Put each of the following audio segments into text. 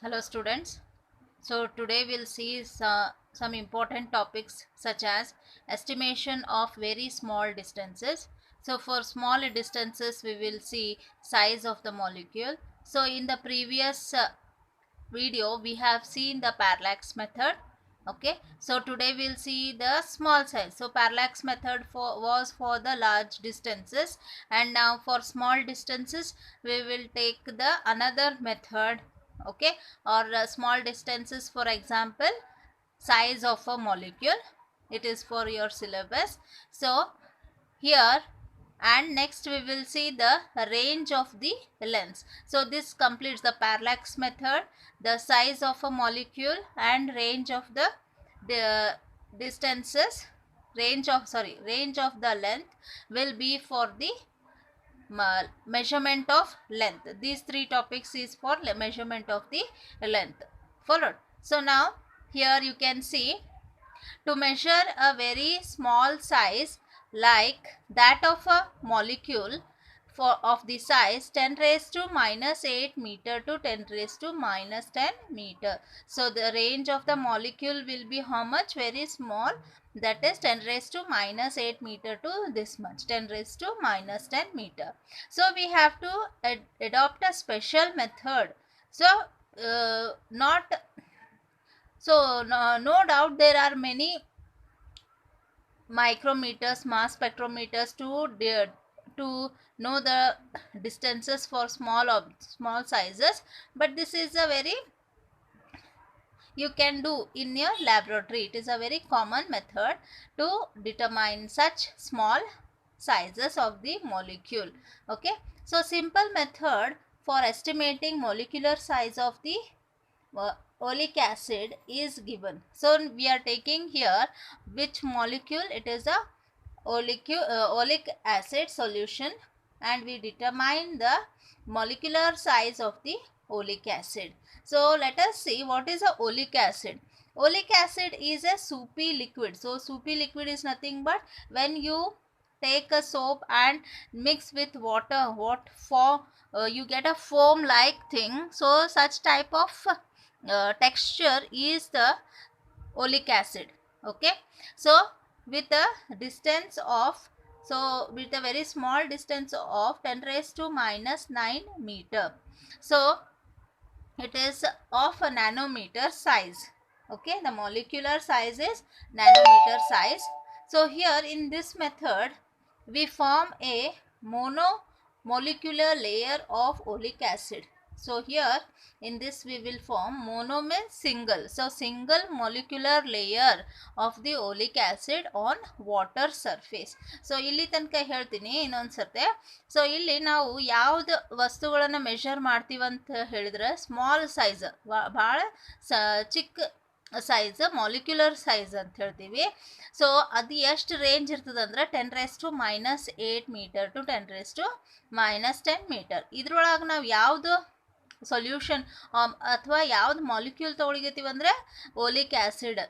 Hello students. So today we'll see some important topics such as estimation of very small distances. So for small distances we will see size of the molecule. So in the previous video we have seen the parallax method. Okay, so today we'll see the small size. So parallax method was for the large distances, and now for small distances we will take the another method. Okay, or small distances, for example size of a molecule. It is for your syllabus. So here, and next we will see the range of the lengths. So this completes the parallax method, the size of a molecule, and range of the distances. Range of the length will be for the measurement of length. These three topics is for measurement of the length. Followed. So now here you can see, to measure a very small size like that of a molecule of the size 10 raised to minus 8 meter to 10 raised to minus 10 meter. So the range of the molecule will be how much? Very small, that is 10 raised to minus 8 meter to this much, 10 raised to minus 10 meter. So we have to adopt a special method. So not so no doubt there are many micrometers, mass spectrometers to know the distances for small sizes, but this is a very you can do in your laboratory. It is a very common method to determine such small sizes of the molecule. Okay, so simple method for estimating molecular size of the oleic acid is given. So we are taking here which molecule. It is a oleic acid solution, and we determine the molecular size of the oleic acid. So let us see what is a oleic acid. Oleic acid is a soupy liquid. So soupy liquid is nothing but when you take a soap and mix with water, what for you get a foam like thing. So such type of texture is the oleic acid. Okay, so with a distance of, so with a very small distance of 10 raised to minus 9 meter, so it is of a nanometer size. Okay, the molecular size is nanometer size. So here in this method we form a monomolecular layer of oleic acid. So here in this we will form mono means single. So single molecular layer of the oleic acid on water surface. So ಇಲ್ಲಿ ತನಕ ಹೇಳ್ತೀನಿ ಇನ್ನೊಂದು ಸರ್ತೆ. So ಇಲ್ಲಿ ನಾವು ಯಾವ್ದು ವಸ್ತುಗಳನ್ನು measure ಮಾಡ್ತೀವಂತ ಹೇಳಿದ್ರೆ ಸ್ಮಾಲ್ ಸೈಜ್, ಭಾಳ ಚಿಕ್ಕ ಸೈಜ್ ಮಾಲಿಕ್ಯುಲರ್ ಸೈಜ್ ಅಂತ ಹೇಳ್ತೀವಿ. ಸೊ ಅದು ಎಷ್ಟು ರೇಂಜ್ ಇರ್ತದೆ ಅಂದ್ರೆ 10 raised to minus 8 meter to 10 raised to minus 10 meter. ಇದ್ರೊಳಗೆ ನಾವು ಯಾವುದು ಸೊಲ್ಯೂಷನ್ ಅಥವಾ ಯಾವ್ದು ಮಾಲಿಕ್ಯೂಲ್ ತೊಗೊಳಿಗತ್ತೀವಿ ಅಂದರೆ ಓಲಿಕ್ ಆ್ಯಸಿಡ್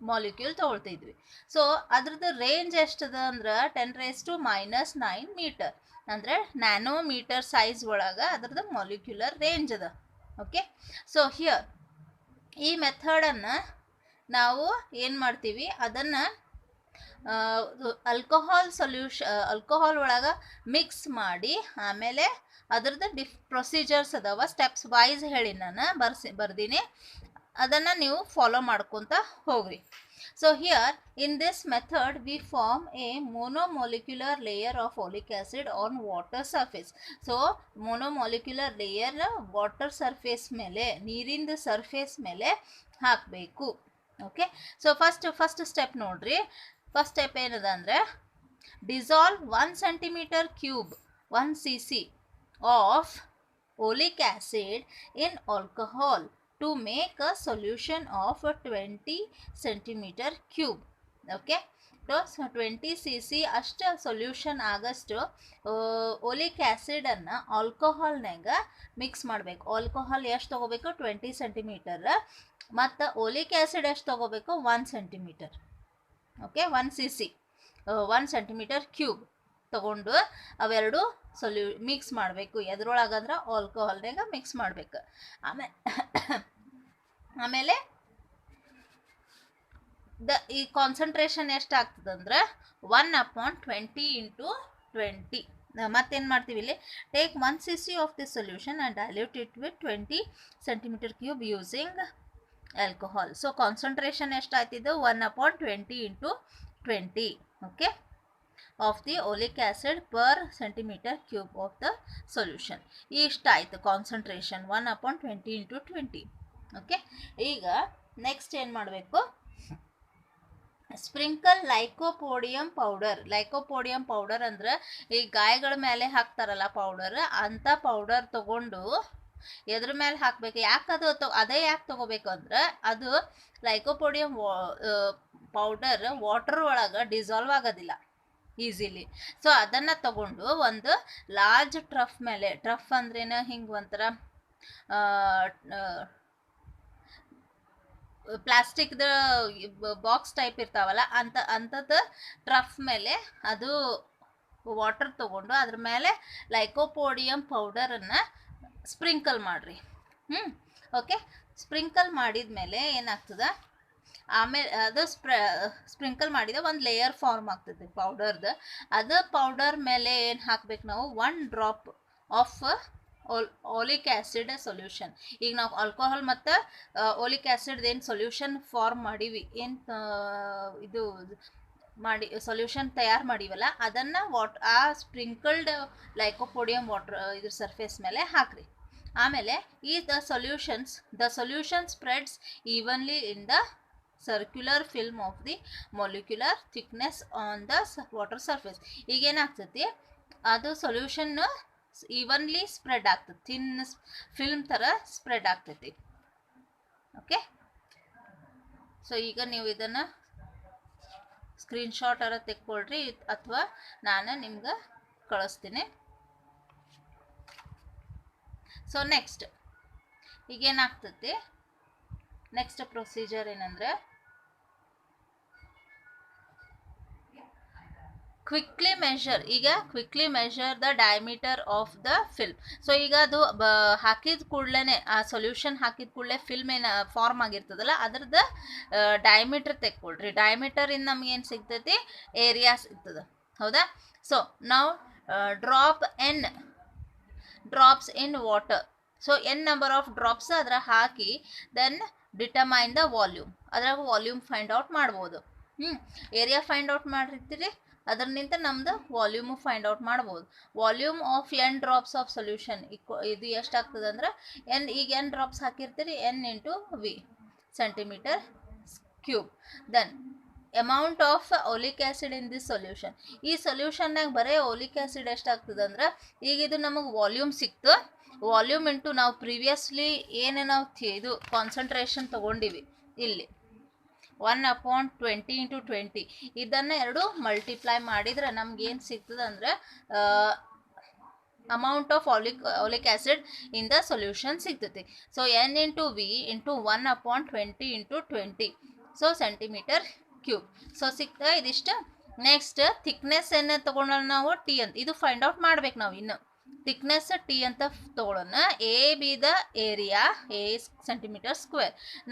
ಮಾಲಿಕ್ಯೂಲ್ ತೊಗೊಳ್ತಿದ್ವಿ. ಸೊ ಅದ್ರದ್ದು ರೇಂಜ್ ಎಷ್ಟದ ಅಂದ್ರೆ 10 raised to minus 9 meter, ಅಂದರೆ ನ್ಯಾನೋಮೀಟರ್ ಸೈಜ್ ಒಳಗೆ ಅದ್ರದ್ದು ಮಾಲಿಕ್ಯುಲರ್ ರೇಂಜ್ ಅದ. ಓಕೆ, ಸೊ ಹಿಯರ್ ಈ ಮೆಥಡನ್ನು ನಾವು ಏನು ಮಾಡ್ತೀವಿ, ಅದನ್ನು ಆಲ್ಕೋಹಾಲ್ ಒಳಗೆ ಮಿಕ್ಸ್ ಮಾಡಿ ಆಮೇಲೆ ಅದ್ರದ್ದು ಪ್ರೊಸೀಜರ್ಸ್ ಅದಾವ, ಸ್ಟೆಪ್ಸ್ ವೈಸ್ ಹೇಳಿ ನಾನು ಬರ್ದೀನಿ, ಅದನ್ನು ನೀವು ಫಾಲೋ ಮಾಡ್ಕೊತ ಹೋಗ್ರಿ. So here in this method we form a monomolecular layer of oleic acid on water surface. So monomolecular layer water surface ಮೇಲೆ, ನೀರಿಂದ ಸರ್ಫೇಸ್ ಮೇಲೆ ಹಾಕಬೇಕು. ಓಕೆ, ಸೊ ಫಸ್ಟ್ ಸ್ಟೆಪ್ ನೋಡ್ರಿ. ಫಸ್ಟ್ ಸ್ಟೆಪ್ ಏನದ ಅಂದರೆ dissolve 1 centimeter cube 1 cc of oleic acid in alcohol to make a solution of 20 centimeter cube. Okay, so 20 cc ಅಷ್ಟು solution ಆಗಷ್ಟು oleic ಆ್ಯಸಿಡನ್ನು ಆಲ್ಕೋಹಾಲ್ನಾಗ mix ಮಾಡಬೇಕು. Alcohol ಎಷ್ಟು ತೊಗೋಬೇಕು? 20 centimeter. ಮತ್ತು ಓಲಿಕ್ ಆ್ಯಸಿಡ್ ಎಷ್ಟು ತೊಗೋಬೇಕು? 1 centimeter. Okay, 1 cc 1 centimeter cube ತಗೊಂಡು ಅವೆರಡು mix ಮಾಡಬೇಕು. ಎದ್ರೊಳಗಂದ್ರೆ ಆಲ್ಕೋಹಾಲ್ನಾಗ ಮಿಕ್ಸ್ ಮಾಡಬೇಕು. ಆಮೇಲೆ ಈ ಕಾನ್ಸಂಟ್ರೇಷನ್ ಎಷ್ಟು ಆಗ್ತದಂದ್ರೆ 1/20 × 20. ಮತ್ತೇನು ಮಾಡ್ತೀವಿ ಇಲ್ಲಿ, take 1 cc of this solution and dilute it with 20 cm³ using alcohol. So concentration ಎಷ್ಟಾಯ್ತಿದ್ದು 1/20 × 20, okay, of the oleic acid per cm³ of the solution. ಇಷ್ಟಾಯಿತು ಕಾನ್ಸಂಟ್ರೇಷನ್ 1/20 × 20. ಓಕೆ, ಈಗ ನೆಕ್ಸ್ಟ್ ಏನು ಮಾಡಬೇಕು, sprinkle lycopodium powder. Lycopodium powder ಅಂದ್ರೆ ಈ ಗಾಯಗಳ ಮೇಲೆ ಹಾಕ್ತಾರಲ್ಲ ಪೌಡರ್, ಅಂಥ ಪೌಡರ್ ತಗೊಂಡು ಎದ್ರ ಮೇಲೆ ಹಾಕಬೇಕು. ಯಾಕೆ ಅದೇ ಯಾಕೆ ತಗೋಬೇಕು ಅಂದ್ರೆ, ಅದು ಲೈಕೋಪೋಡಿಯಂ ಪೌಡರ್ ವಾಟರ್ ಒಳಗೆ ಡಿಸಾಲ್ವ್ ಆಗೋದಿಲ್ಲ ಈಸಿಲಿ. ಸೊ ಅದನ್ನು ತಗೊಂಡು ಒಂದು ಲಾರ್ಜ್ ಟ್ರಫ್ ಮೇಲೆ, ಟ್ರಫ್ ಅಂದ್ರೇನು, ಹಿಂಗೆ ಒಂಥರ ಪ್ಲಾಸ್ಟಿಕ್ದ ಬಾಕ್ಸ್ ಟೈಪ್ ಇರ್ತಾವಲ್ಲ ಅಂಥದ್ದು ಟ್ರಫ್ ಮೇಲೆ ಅದು ವಾಟರ್ ತಗೊಂಡು ಅದ್ರ ಮೇಲೆ ಲೈಕೋಪೋಡಿಯಂ ಪೌಡರನ್ನು ಸ್ಪ್ರಿಂಕಲ್ ಮಾಡಿರಿ. ಓಕೆ, ಸ್ಪ್ರಿಂಕಲ್ ಮಾಡಿದ ಮೇಲೆ ಏನಾಗ್ತದೆ, ಆಮೇಲೆ ಅದು ಸ್ಪ್ರಿಂಕಲ್ ಮಾಡಿದ ಒಂದು ಲೇಯರ್ ಫಾರ್ಮ್ ಆಗ್ತದೆ ಪೌಡರ್ದು. ಅದು ಪೌಡರ್ ಮೇಲೆ ಏನು ಹಾಕ್ಬೇಕು ನಾವು, 1 drop of oleic acid solution. ಈಗ ನಾವು ಆಲ್ಕೋಹಾಲ್ ಮತ್ತು ಓಲಿಕ್ ಆ್ಯಸಿಡ್ ಏನು ಸೊಲ್ಯೂಷನ್ ಫಾರ್ಮ್ ಮಾಡೀವಿ, ಏನು ಇದು ಮಾಡಿ ಸೊಲ್ಯೂಷನ್ ತಯಾರು ಮಾಡೀವಲ್ಲ, ಅದನ್ನು ಆ ಸ್ಪ್ರಿಂಕಲ್ಡ್ ಲೈಕೋಪೋಡಿಯಂ ವಾಟರ್ ಇದ್ರ ಸರ್ಫೇಸ್ ಮೇಲೆ ಹಾಕ್ರಿ. ಆಮೇಲೆ the solution spreads evenly in the circular film of the molecular thickness on the water surface. ಈಗೇನಾಗ್ತೈತಿ, ಅದು ಸೊಲ್ಯೂಷನ್ ಈವನ್ಲಿ ಸ್ಪ್ರೆಡ್ ಆಗ್ತದೆ, ಥಿನ್ ಫಿಲ್ಮ್ ಥರ ಸ್ಪ್ರೆಡ್ ಆಗ್ತೈತಿ. ಓಕೆ, ಸೊ ಈಗ ನೀವು ಇದನ್ನು ಸ್ಕ್ರೀನ್ಶಾಟ್ ಅರ ತೆಕ್ಕೊಳ್ರಿ, ಅಥವಾ ನಾನು ನಿಮ್ಗೆ ಕಳಿಸ್ತೀನಿ. ಸೊ ನೆಕ್ಸ್ಟ್ ಈಗೇನಾಗ್ತೈತಿ, ನೆಕ್ಸ್ಟ್ ಪ್ರೊಸೀಜರ್ ಏನಂದ್ರೆ, quickly measure the diameter of the film. So ಈಗ ಅದು ಹಾಕಿದ ಕೂಡಲೇ, ಆ ಸೊಲ್ಯೂಷನ್ ಹಾಕಿದ ಕೂಡಲೇ ಫಿಲ್ಮ್ ಏನು ಫಾರ್ಮ್ ಆಗಿರ್ತದಲ್ಲ ಅದ್ರದ್ದು ಡಯಾಮೀಟರ್ ತೆಕ್ಕೊಳ್ರಿ. ಡಯಾಮೀಟರ್ ಇಂದ ನಮ್ಗೆ ಏನು ಸಿಗ್ತೈತಿ, ಏರಿಯಾ ಸಿಗ್ತದೆ, ಹೌದಾ. ಸೊ ನಾವು drops in water. So n number of drops ಅದ್ರ ಹಾಕಿ ದೆನ್ ಡಿಟರ್ಮೈನ್ ದ ವಾಲ್ಯೂಮ್. ಅದ್ರಾಗ ವಾಲ್ಯೂಮ್ ಫೈಂಡ್ ಔಟ್ ಮಾಡ್ಬೋದು. ಏರಿಯಾ ಫೈಂಡ್ ಔಟ್ ಮಾಡಿರ್ತೀರಿ, ಅದರಿಂದ ನಮ್ದು ವಾಲ್ಯೂಮು ಫೈಂಡ್ ಔಟ್ ಮಾಡ್ಬೋದು. Volume of n drops of solution ಇದು ಎಷ್ಟಾಗ್ತದೆ ಅಂದ್ರೆ, ಈಗ n ಡ್ರಾಪ್ಸ್ ಹಾಕಿರ್ತೀರಿ, n × v cm³. Then amount of oleic acid in this solution. ಈ ಸೊಲ್ಯೂಷನ್ನಾಗ ಬರೀ ಓಲಿಕ್ ಆ್ಯಸಿಡ್ ಎಷ್ಟಾಗ್ತದೆ ಅಂದ್ರೆ, ಈಗ ಇದು ನಮಗೆ ವಾಲ್ಯೂಮ್ ಸಿಕ್ತು. ವಾಲ್ಯೂಮ್ ಇಂಟು ನಾವು ಪ್ರೀವಿಯಸ್ಲಿ ಏನು ನಾವು ಇದು ಕಾನ್ಸಂಟ್ರೇಷನ್ ತೊಗೊಂಡಿವಿ ಇಲ್ಲಿ 1/20 × 20, ಇದನ್ನು ಎರಡು ಮಲ್ಟಿಪ್ಲೈ ಮಾಡಿದ್ರೆ ನಮ್ಗೆ ಏನು ಸಿಗ್ತದೆ ಅಂದರೆ amount of oleic acid in the solution ಸಿಗ್ತೈತಿ. So n × v × 1/20 × 20, so cm³. So ಸಿಗ್ತಾ ಇದಿಷ್ಟು. ನೆಕ್ಸ್ಟ್ ಥಿಕ್ನೆಸ್ ಏನು ತೊಗೊಂಡು ನಾವು ಟಿ ಅಂತ, ಇದು ಫೈಂಡ್ ಔಟ್ ಮಾಡ್ಬೇಕು ನಾವು. ಇನ್ನು ಥಿಕ್ನೆಸ್ ಟಿ ಅಂತ ತೊಗೊಳ್ಳೋಣ. A B the area A cm².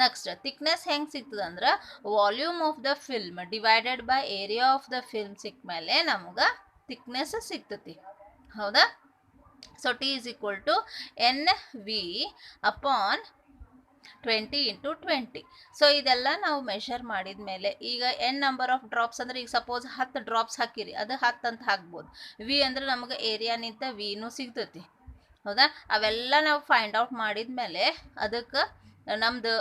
Next thickness ಹೆಂಗೆ ಸಿಗ್ತದೆ ಅಂದ್ರೆ, volume of the film divided by area of the film ಸಿಕ್ಕ ಮೇಲೆ ನಮ್ಗೆ ಥಿಕ್ನೆಸ್ ಸಿಗ್ತತಿ, ಹೌದಾ. So T is equal to NV upon 20 × 20. ಸೊ ಇದೆಲ್ಲ ನಾವು ಮೆಷರ್ ಮಾಡಿದ ಮೇಲೆ, ಈಗ n ನಂಬರ್ ಆಫ್ ಡ್ರಾಪ್ಸ್ ಅಂದರೆ, ಈಗ ಸಪೋಸ್ 10 ಡ್ರಾಪ್ಸ್ ಹಾಕಿರಿ, ಅದು 10 ಅಂತ ಹಾಕ್ಬೋದು. ವಿ ಅಂದರೆ ನಮಗೆ ಏರಿಯಾನಿಂದ ವಿನೂ ಸಿಗ್ತೈತಿ, ಹೌದಾ. ಅವೆಲ್ಲ ನಾವು ಫೈಂಡ್ ಔಟ್ ಮಾಡಿದ ಮೇಲೆ ಅದಕ್ಕೆ ನಮ್ಮದು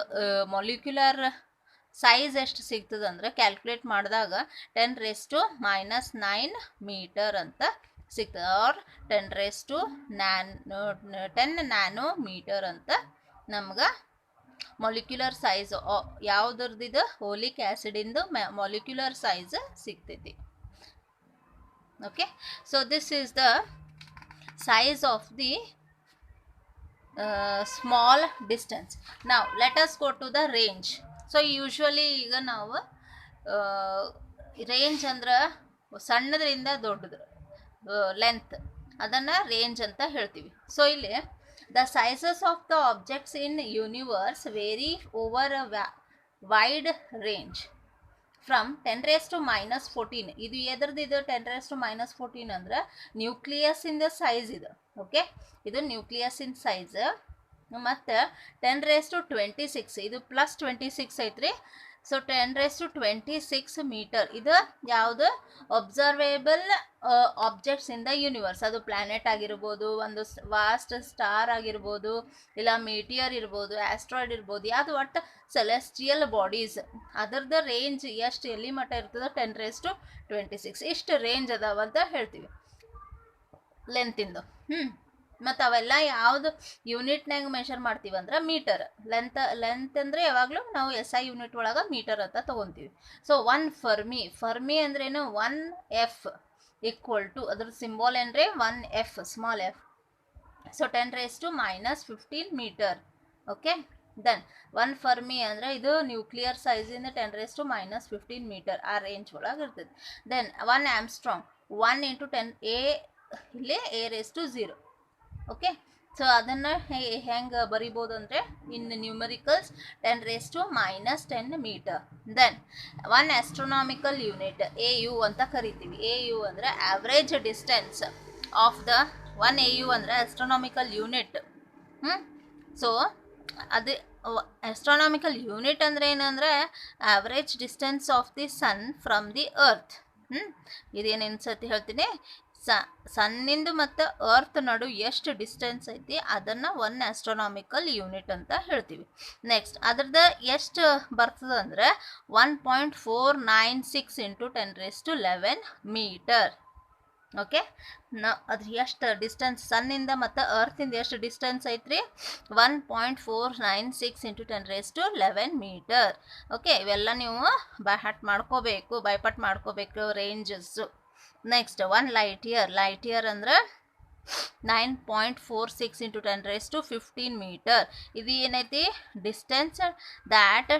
ಮೊಲಿಕ್ಯುಲರ್ ಸೈಜ್ ಎಷ್ಟು ಸಿಗ್ತದೆ ಅಂದರೆ, ಕ್ಯಾಲ್ಕುಲೇಟ್ ಮಾಡಿದಾಗ 10⁻⁹ ಮೀಟರ್ ಅಂತ ಸಿಗ್ತದೆ, ಆರ್ 10 ನ್ಯಾನೋಮೀಟರ್ ಅಂತ ನಮ್ಗೆ ಮೊಲಿಕ್ಯುಲರ್ ಸೈಜ್ ಯಾವುದ್ರದ್ದು ಓಲಿಕ್ ಆ್ಯಸಿಡಿಂದು ಮೊಲಿಕ್ಯುಲರ್ ಸೈಜ್ ಸಿಗ್ತೈತಿ. Okay, so this is the size of the small distance. ನಾವು let us go to the range. So usually ಈಗ ನಾವು ರೇಂಜ್ ಅಂದ್ರೆ ಸಣ್ಣದ್ರಿಂದ ದೊಡ್ಡದು ಲೆಂತ್, ಅದನ್ನು ರೇಂಜ್ ಅಂತ ಹೇಳ್ತೀವಿ. ಸೊ ಇಲ್ಲಿ the sizes of the objects in universe vary over a wide range from 10⁻⁻14. ಇದು ಎದ್ರದ್ದು ಇದು 10⁻⁻14 ಅಂದ್ರೆ ನ್ಯೂಕ್ಲಿಯಸ್ ಇನ್ ದ ಸೈಜ್ ಇದು. ಓಕೆ, ಇದು ನ್ಯೂಕ್ಲಿಯಸ್ ಇನ್ ಸೈಜ್. ಮತ್ತು 10⁻26 ಇದು +26 ಐತ್ರಿ. ಸೊ 10⁻26 ಮೀಟರ್ ಇದು ಯಾವುದು ಅಬ್ಸರ್ವೇಬಲ್ ಆಬ್ಜೆಕ್ಟ್ಸ್ ಇನ್ ದ ಯೂನಿವರ್ಸ್. ಅದು ಪ್ಲಾನೆಟ್ ಆಗಿರ್ಬೋದು, ಒಂದು ವಾಸ್ಟ್ ಸ್ಟಾರ್ ಆಗಿರ್ಬೋದು, ಇಲ್ಲ ಮೀಟಿಯರ್ ಇರ್ಬೋದು, ಆಸ್ಟ್ರಾಯ್ಡ್ ಇರ್ಬೋದು, ಯಾವುದು ಒಟ್ಟು ಸೆಲೆಸ್ಟಿಯಲ್ ಬಾಡೀಸ್. ಅದರದ್ದು ರೇಂಜ್ ಎಷ್ಟು ಎಲ್ಲಿ ಮಟ್ಟ ಇರ್ತದೆ 10⁻26 ಇಷ್ಟು ರೇಂಜ್ ಅದಾವಂತ ಹೇಳ್ತೀವಿ ಲೆಂತಿಂದು. ಮತ್ತು ಅವೆಲ್ಲ ಯಾವುದು ಯೂನಿಟ್ನಾಗ ಮೆಷರ್ ಮಾಡ್ತೀವಿ ಅಂದ್ರೆ ಮೀಟರ್. ಲೆಂತ್ ಅಂದರೆ ಯಾವಾಗಲೂ ನಾವು SI ಯೂನಿಟ್ ಒಳಗೆ ಮೀಟರ್ ಅಂತ ತೊಗೊತೀವಿ. ಸೊ 1 ಫರ್ಮಿ ಅಂದ್ರೇನು 1F ಈಕ್ವಲ್ ಟು ಅದ್ರ ಸಿಂಬಾಲ್ ಏನ್ರಿ 1F small f. So 10⁻⁻15 metre. Okay, then 1 fermi ಅಂದರೆ ಇದು ನ್ಯೂಕ್ಲಿಯರ್ ಸೈಜಿಂದ 10⁻⁻15 ಮೀಟರ್ ಆ ರೇಂಜ್ ಒಳಗೆ ಇರ್ತದೆ. ದೆನ್ 1 ಆಮ್ಸ್ಟ್ರಾಂಗ್ 1 × 10 ಇಲ್ಲಿ A⁻0. ಓಕೆ, ಸೊ ಅದನ್ನು ಹೆಂಗೆ ಬರಿಬೋದು ಅಂದರೆ in numericals 10⁻⁻10 metre. Then 1 astronomical unit AU ಅಂತ ಕರಿತೀವಿ. AU ಅಂದರೆ average distance of the 1 AU ಅಂದರೆ ಆಸ್ಟ್ರೋನಾಮಿಕಲ್ ಯೂನಿಟ್. ಸೊ ಅದು ಆಸ್ಟ್ರೋನಾಮಿಕಲ್ ಯೂನಿಟ್ ಅಂದರೆ ಏನಂದರೆ average distance of the sun from the earth. ಇದೇನೇನು ಸತಿ ಹೇಳ್ತೀನಿ, ಸನ್ನಿಂದು ಮತ್ತು ಅರ್ತ್ ನಡು ಎಷ್ಟು ಡಿಸ್ಟೆನ್ಸ್ ಐತಿ ಅದನ್ನು 1 ಆಸ್ಟ್ರೋನಾಮಿಕಲ್ ಯೂನಿಟ್ ಅಂತ ಹೇಳ್ತೀವಿ. ನೆಕ್ಸ್ಟ್ ಅದ್ರದ್ದು ಎಷ್ಟು ಬರ್ತದೆ ಅಂದರೆ 1.496 × 10⁻11 ಮೀಟರ್. ಓಕೆ, ಅದು ಎಷ್ಟು ಡಿಸ್ಟೆನ್ಸ್ ಸನ್ನಿಂದ ಮತ್ತು ಅರ್ತಿಂದ ಎಷ್ಟು ಡಿಸ್ಟೆನ್ಸ್ ಐತ್ರಿ 1.496 × 10⁻11 ಮೀಟರ್. ಓಕೆ, ಇವೆಲ್ಲ ನೀವು ಬೈಹಾರ್ಟ್ ಮಾಡ್ಕೋಬೇಕು ರೇಂಜಸ್ಸು. ನೆಕ್ಸ್ಟ್ 1 ಲೈಟ್ ಇಯರ್ ಅಂದ್ರೆ 9.46 × 10⁻15 ಮೀಟರ್. ಇದು ಏನೈತಿ distance that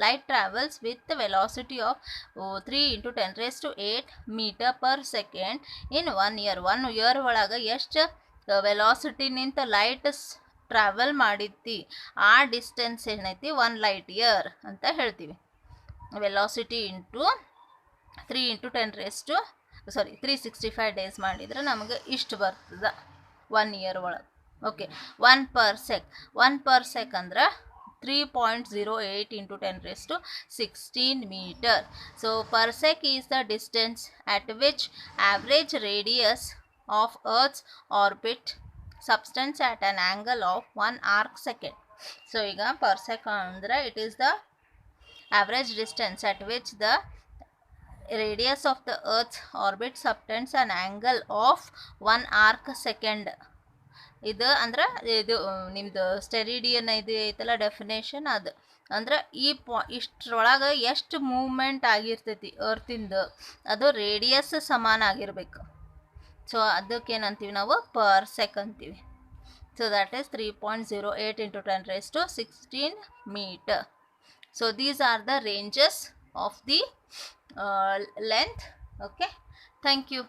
light travels with the velocity of 3 × 10⁸ meter per second in 1 year. 1 year ಒಳಗೆ ಎಷ್ಟು ವೆಲಾಸಿಟಿ ನಿಂತ ಲೈಟ್ ಟ್ರಾವೆಲ್ ಮಾಡಿದ್ದಿ ಆ ಡಿಸ್ಟೆನ್ಸ್ ಏನೈತಿ 1 ಲೈಟ್ ಇಯರ್ ಅಂತ ಹೇಳ್ತೀವಿ. ವೆಲಾಸಿಟಿ ಇಂಟು 3 × 365 ಡೇಸ್ ಮಾಡಿದ್ರೆ ನಮಗೆ ಇಷ್ಟು ಬರ್ತದೆ 1 ಇಯರ್ ಒಳಗೆ. ಓಕೆ, 1 per sec ಅಂದ್ರೆ 3.08 × 10⁻16 meter. So per sec is the distance at which average radius of Earth's orbit subtends at an angle of 1 arc second. So ಈಗ per sec ಅಂದ್ರೆ it is the average distance at which the radius of the Earth's orbit subtends an angle of 1 arc second. ಇದು ಅಂದ್ರೆ ಇದು ನಿಮ್ಮದು ಸ್ಟೆರಿಡಿಯನ್ ಇದು ಐತಲ್ಲ definition, ಅದು ಅಂದ್ರೆ ಇಷ್ಟರೊಳಗೆ ಎಷ್ಟು ಮೂವ್ಮೆಂಟ್ ಆಗಿರ್ತೈತಿ ಅರ್ತಿಂದು ಅದು ರೇಡಿಯಸ್ ಸಮಾನ ಆಗಿರಬೇಕು. ಸೊ ಅದಕ್ಕೇನಂತೀವಿ ನಾವು ಪರ್ ಸೆಕ್ ಅಂತೀವಿ. So that is 3.08 × 10⁻16 meter. So these are the ranges of the length. Okay, thank you.